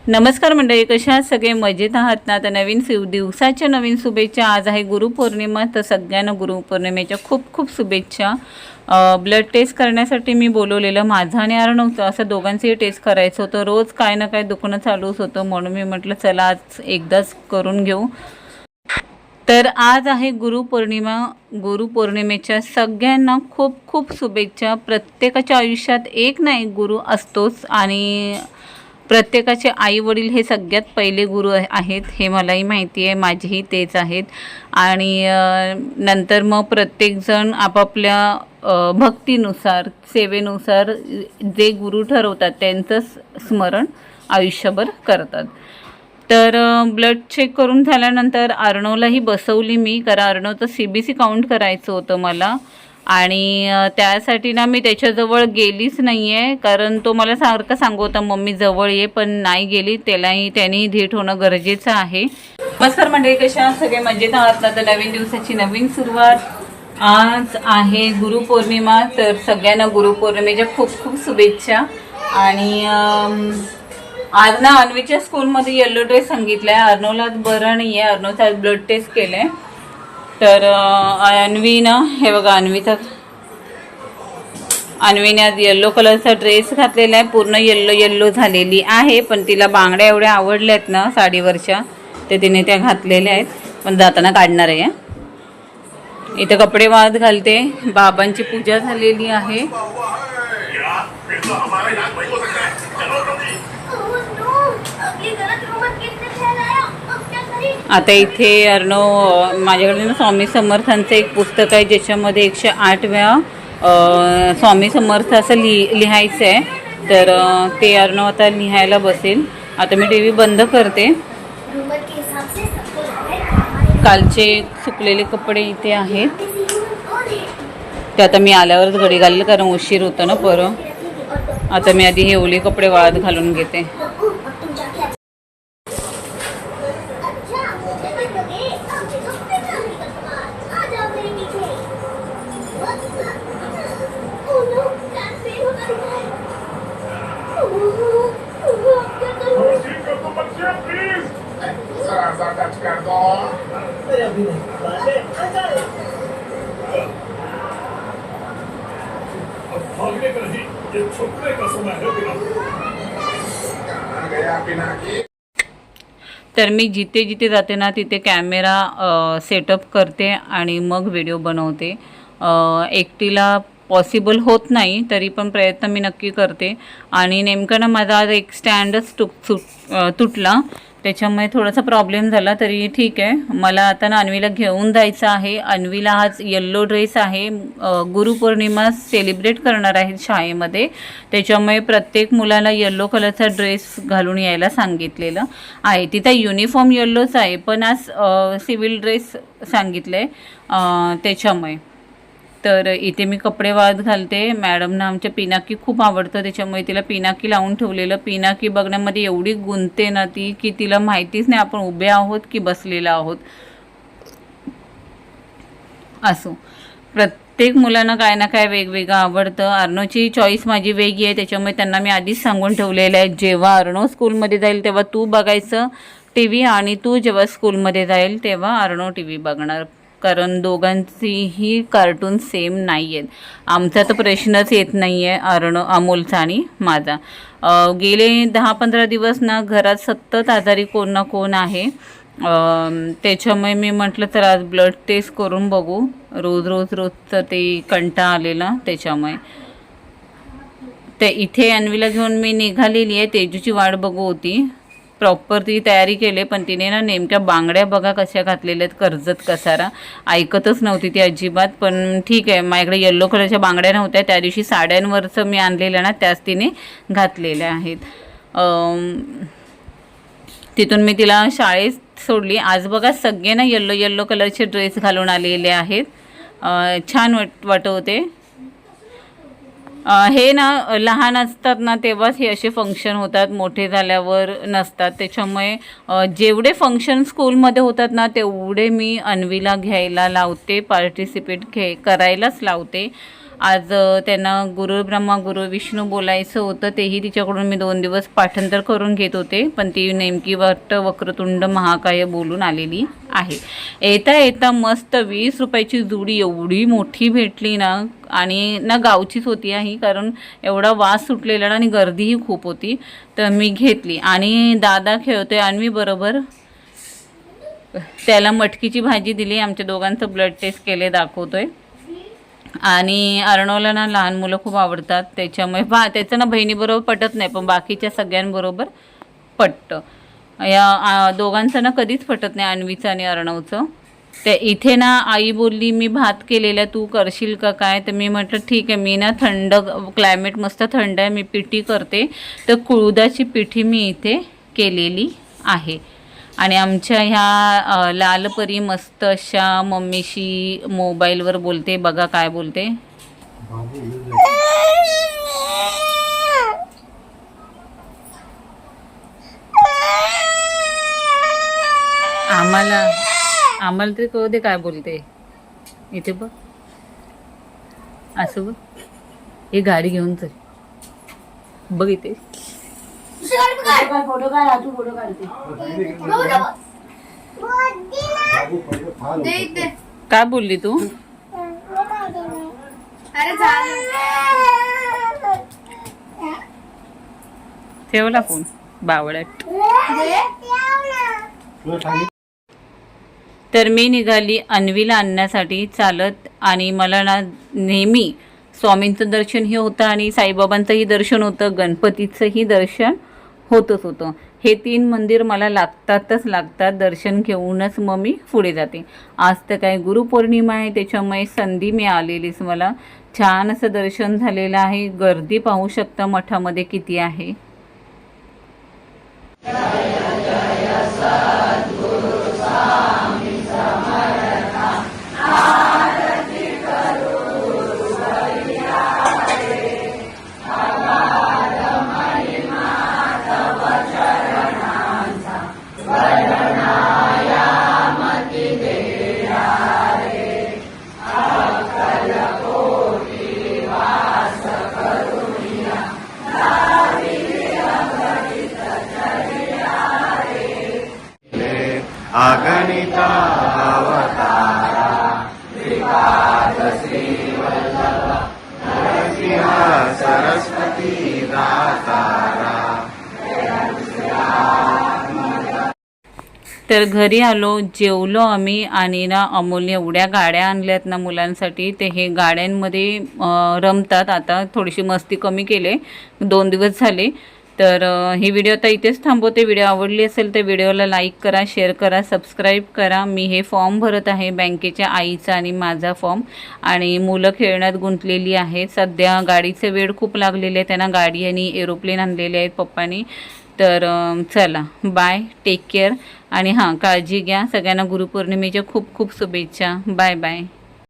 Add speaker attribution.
Speaker 1: नमस्कार मंडळी, कशा आहात सगळे? मजेत आहात ना? तर नवीन दिवसाच्या नवीन शुभेच्छा. आज आहे गुरुपौर्णिमा, तर सगळ्यांना गुरुपौर्णिमेच्या खूप खूप शुभेच्छा. ब्लड टेस्ट करण्यासाठी मी बोलवलेलं माझं आणि अर्णवचं, असं दोघांचंही टेस्ट करायचं होतं. रोज काय ना काय दुखणं चालूच होतं, म्हणून मी म्हटलं चला आज एकदाच करून घेऊ. तर आज आहे गुरुपौर्णिमा. गुरुपौर्णिमेच्या सगळ्यांना खूप खूप शुभेच्छा. प्रत्येकाच्या आयुष्यात एक ना एक गुरु असतोच आणि प्रत्येकाचे आई वडील हे सगळ्यात पहिले गुरु आहेत, हे मलाही माहिती आहे, माझेही तेच आहेत. आणि नंतर मग प्रत्येकजण आपापल्या भक्तीनुसार, सेवेनुसार जे गुरु ठरवतात त्यांचं स्मरण आयुष्यभर करतात. तर ब्लड चेक करून झाल्यानंतर अर्णवलाही बसवली मी, कारण अर्णवचं CBC काउंट करायचं होतं मला. आणि त्यासाठी ना मी त्याच्याजवळ गेलीच नाही आहे, कारण तो मला सारखं सांगत होता मम्मी जवळ ये, पण नाही गेली. त्यानेही धीट होणं गरजेचं आहे. नमस्कार मंडळी, कशा सगळे मजेत आहात ना? तर नवीन दिवसाची नवीन सुरुवात. आज आहे गुरुपौर्णिमा, तर सगळ्यांना गुरुपौर्णिमेच्या खूप खूप शुभेच्छा. आणि आज ना अन्वीच्या स्कूलमध्ये येलो ड्रेस सांगितलाय. अर्णवला बरं नाही आहे, अर्णवचा आज ब्लड टेस्ट केलंय. तर अन्वी ना, हे बघा अन्वीने आज येल्लो कलरचा ड्रेस घातलेला आहे. पूर्ण येल्लो झालेली आहे, पण तिला बांगड्या एवढ्या आवडल्यात ना साडीवरच्या, ते तिने त्या घातलेल्या आहेत, पण जाताना काढणार आहे. इथं कपडे वाळत घालते. बाबांची पूजा झालेली आहे. आता इथे अर्णव, माझ्याकडे ना स्वामी समर्थांचं एक पुस्तक आहे, ज्याच्यामध्ये 108 वेळा स्वामी समर्थ असं लिहायचं आहे. तर ते अर्णव आता लिहायला बसेल. आता मी TV बंद करते. कालचे सुकलेले कपडे इथे आहेत, ते आता मी आल्यावरच घडी घालेल, कारण उशीर होतं ना परत. आता मी आधी हे ओले कपडे वाळत घालून घेते. तर मी जिथे जिथे जाते ना तिथे कॅमेरा सेटअप करते आणि मग व्हिडिओ बनवते. एकटीला पॉसिबल होत नाही, तरी पण प्रयत्न मी नक्की करते. आणि नेमकं ना माझा आज एक स्टँडच तुटला, त्याच्यामुळे थोडासा प्रॉब्लेम झाला. तरी ठीक आहे. मला आता ना अन्वीला घेऊन जायचं आहे. अन्वीला आज येल्लो ड्रेस आहे, गुरुपौर्णिमा सेलिब्रेट करणार आहेत शाळेमध्ये, त्याच्यामुळे प्रत्येक मुलाला येल्लो कलरचा ड्रेस घालून यायला सांगितलेलं आहे. तिचा युनिफॉर्म येल्लोच आहे, पण आज सिव्हिल ड्रेस सांगितलं आहे त्याच्यामुळे. तर इथे मी कपडे वाळत घालते. मॅडमना आमच्या पिनाकी खूप आवडतं, त्याच्यामुळे तिला पिनाकी लावून ठेवलेलं. पिनाकी बघण्यामध्ये एवढी गुंतते ना ती, की तिला माहितीच नाही आपण उभे आहोत की बसलेला आहोत. असो, प्रत्येक मुलांना काय ना काय वेगवेगळं आवडतं. अर्णवची चॉईस माझी वेगळी आहे, त्याच्यामुळे त्यांना मी आधीच सांगून ठेवलेलं आहे, जेव्हा अर्णव स्कूलमध्ये जाईल तेव्हा तू बघायचं TV, आणि तू जेव्हा स्कूलमध्ये जाईल तेव्हा अर्णव TV बघणार, कारण दोघांचीही कार्टून सेम नाही आहेत. आमचा तर प्रश्नच येत नाही आहे अमोलचा आणि माझा. गेले 10-15 दिवस ना घरात सतत आजारी कोण ना कोण आहे. त्याच्यामुळे मी म्हटलं तर आज ब्लड टेस्ट करून बघू. रोजचं ते कंटाळा आलेला, त्याच्यामुळे. ते इथे अन्वीला घेऊन मी निघालेली आहे. तेजूची वाट बघू होती. प्रॉपर ती तयारी केली, पण तिने ना नेमक्या बांगड्या बघा कशा घातलेल्या आहेत, कर्जत कसारा. ऐकतच नव्हती ती अजिबात. पण ठीक आहे, माझ्याकडे येल्लो कलरच्या बांगड्या नव्हत्या त्या दिवशी, साड्यांवरचं मी आणलेलं ना त्याच तिने घातलेल्या आहेत. तिथून मी तिला शाळेत सोडली. आज बघा सगळे ना येल्लो कलरचे ड्रेस घालून आलेले आहेत. छान वाटत होते. हे ना लहान असतात ना तेव्हाच हे असे फंक्शन होतात, मोठे झाल्यावर नसतात. त्याच्यामुळे जेवढे फंक्शन स्कूलमध्ये होतात ना तेवढे मी अन्वीला घ्यायला लावते, पार्टिसिपेट करायलाच लावते. आज त्यांना गुरु ब्रह्मा गुरु विष्णू बोलायचं होतं, तेही तिच्याकडून मी 2 दिवस पाठांतर करून घेत होते, पण ती नेमकी वक्रतुंड महाकाय बोलून आलेली आहे. येता येता मस्त 20 रुपयाची जुडी एवढी मोठी भेटली ना, आणि ना गावचीच होती ही, कारण एवढा वास सुटलेला ना आणि गर्दीही खूप होती, तर मी घेतली. आणि दादा खेळतोय अन्वी बरोबर, त्याला मटकीची भाजी दिली. आमच्या दोघांचं ब्लड टेस्ट केले दाखवतोय. आणि अर्णवला ना लहान मुलं खूप आवडतात, त्याच्यामुळे त्याचं ना बहिणीबरोबर पटत नाही, पण बाकीच्या सगळ्यांबरोबर पटतं. या दोघांचं ना कधीच पटत नाही, अन्वीचं आणि अर्णवचं. त्या इथे ना आई बोलली मी भात केलेला तू करशील का काय, तर मी म्हटलं ठीक आहे. मी ना थंड क्लायमेट मस्त थंड आहे, मी पिठी करते. तर कुळदाची पिठी मी इथे केलेली आहे. आणि आमच्या ह्या लालपरी मस्त अशा मम्मीशी मोबाईलवर बोलते, बघा काय बोलते. आम्हाला तरी कळू दे काय बोलते. इथे बघ, असं बघ, ही गाडी घेऊन चल, बघ इथे काय बोलली तू. ठेवला फोन बावळट. तर मी निघाली अन्वीला आणण्यासाठी चालत. आणि मला ना नेहमी स्वामींचं दर्शनही होतं आणि साईबाबांचंही दर्शन होतं, गणपतीचंही दर्शन होतंच होतं. हे 3 मंदिर मला लागतात. दर्शन घेऊनच मग मी पुढे जाते. आज तर काय गुरुपौर्णिमा आहे, त्याच्यामुळे संधी मी आलेलीच. मला छान असं दर्शन झालेलं आहे. गर्दी पाहू शकता मठामध्ये किती आहे.
Speaker 2: अगणिता अवतारा श्रीपादश्री वल्लभ नरसिंह सरस्वती दातारा.
Speaker 1: तर घरी आलो, जेवलो आम्ही. आणि ना अमोलने एवढ्या गाड्या आणल्यात ना मुलांसाठी, ते हे गाड्यांमध्ये रमतात. आता थोडीशी मस्ती कमी केले, 2 दिवस झाले. तर ही व्हिडिओ आता इथेच थांबवते. व्हिडिओ आवडली असेल तर व्हिडिओला लाईक करा, शेअर करा, सबस्क्राईब करा. मी हे फॉर्म भरत आहे, बँकेच्या आईचा आणि माझा फॉर्म. आणि मुलं खेळण्यात गुंतलेली आहेत. सध्या गाडीचे वेळ खूप लागलेले आहे, त्यांना गाडी आणि एरोप्लेन आणलेले आहेत पप्पांनी. तर चला बाय, टेक केअर. आणि हां, काळजी घ्या. सगळ्यांना गुरुपौर्णिमेच्या खूप खूप शुभेच्छा. Bye bye.